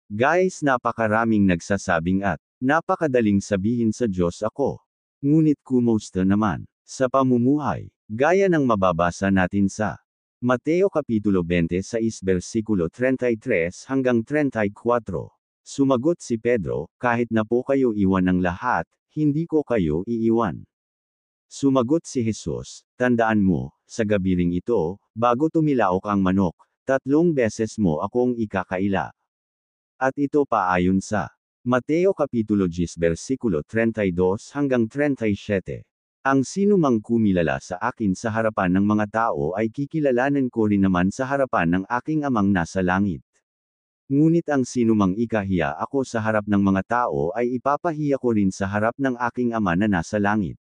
Guys, napakaraming nagsasabing at napakadaling sabihin sa Diyos ako. Ngunit kumusta naman sa pamumuhay? Gaya ng mababasa natin sa Mateo Kapitulo 26 versikulo 33 hanggang 34. Sumagot si Pedro, kahit na po kayo iwan ng lahat, hindi ko kayo iiwan. Sumagot si Jesus, tandaan mo, sa gabi ring ito, bago tumilaok ang manok, 3 beses mo akong ikakaila. At ito pa ayon sa Mateo Kapitulo 10 versikulo 32 hanggang 37. Ang sinumang kumilala sa akin sa harapan ng mga tao ay kikilalanan ko rin naman sa harapan ng aking amang nasa langit. Ngunit ang sinumang ikahiya ako sa harap ng mga tao ay ipapahiya ko rin sa harap ng aking ama na nasa langit.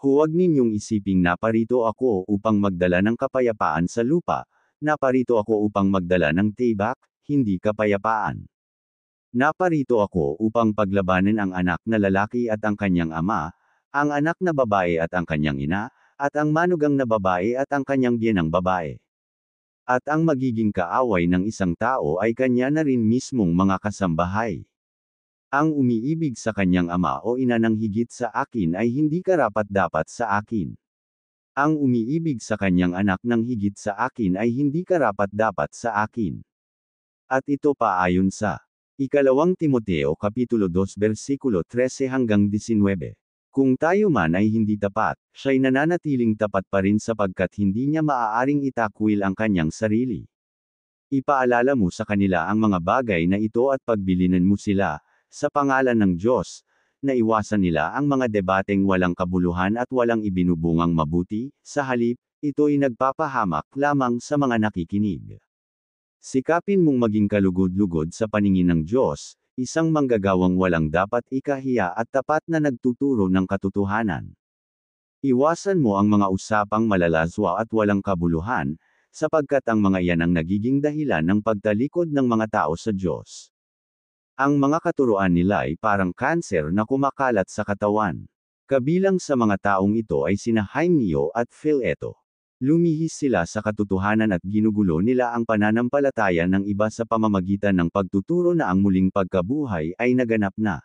Huwag ninyong isiping naparito ako upang magdala ng kapayapaan sa lupa, naparito ako upang magdala ng tibak, hindi kapayapaan. Naparito ako upang paglabanan ang anak na lalaki at ang kanyang ama, ang anak na babae at ang kanyang ina, at ang manugang na babae at ang kanyang biyenang babae. At ang magiging kaaway ng isang tao ay kanya na rin mismong mga kasambahay. Ang umiibig sa kanyang ama o ina ng higit sa akin ay hindi karapat-dapat sa akin. Ang umiibig sa kanyang anak ng higit sa akin ay hindi karapat-dapat sa akin. At ito pa ayon sa Ikalawang Timoteo Kapitulo 2 versikulo 13 hanggang 19. Kung tayo man ay hindi tapat, siya'y nananatiling tapat pa rin sapagkat hindi niya maaaring itakwil ang kanyang sarili. Ipaalala mo sa kanila ang mga bagay na ito at pagbilinan mo sila, sa pangalan ng Diyos, na iwasan nila ang mga debateng walang kabuluhan at walang ibinubungang mabuti, sa halip, ito'y nagpapahamak lamang sa mga nakikinig. Sikapin mong maging kalugod-lugod sa paningin ng Diyos, isang manggagawang walang dapat ikahiya at tapat na nagtuturo ng katotohanan. Iwasan mo ang mga usapang malalazwa at walang kabuluhan, sapagkat ang mga iyan ang nagiging dahilan ng pagtalikod ng mga tao sa Diyos. Ang mga katuruan nila ay parang kanser na kumakalat sa katawan. Kabilang sa mga taong ito ay sina Hymeneo at Phileto. Lumihis sila sa katotohanan at ginugulo nila ang pananampalataya ng iba sa pamamagitan ng pagtuturo na ang muling pagkabuhay ay naganap na.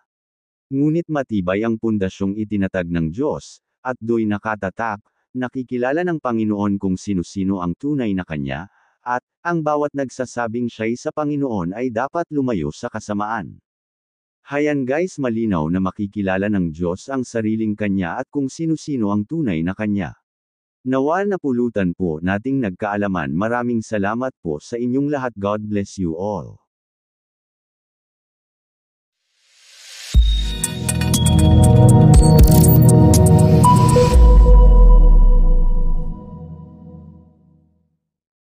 Ngunit matibay ang pundasyong itinatag ng Diyos, at do'y nakatatak, nakikilala ng Panginoon kung sino-sino ang tunay na Kanya, at ang bawat nagsasabing siya'y sa Panginoon ay dapat lumayo sa kasamaan. Hayan guys, malinaw na makikilala ng Diyos ang sariling Kanya at kung sino-sino ang tunay na Kanya. Nawa napulutan po nating nagkaalaman. Maraming salamat po sa inyong lahat. God bless you all.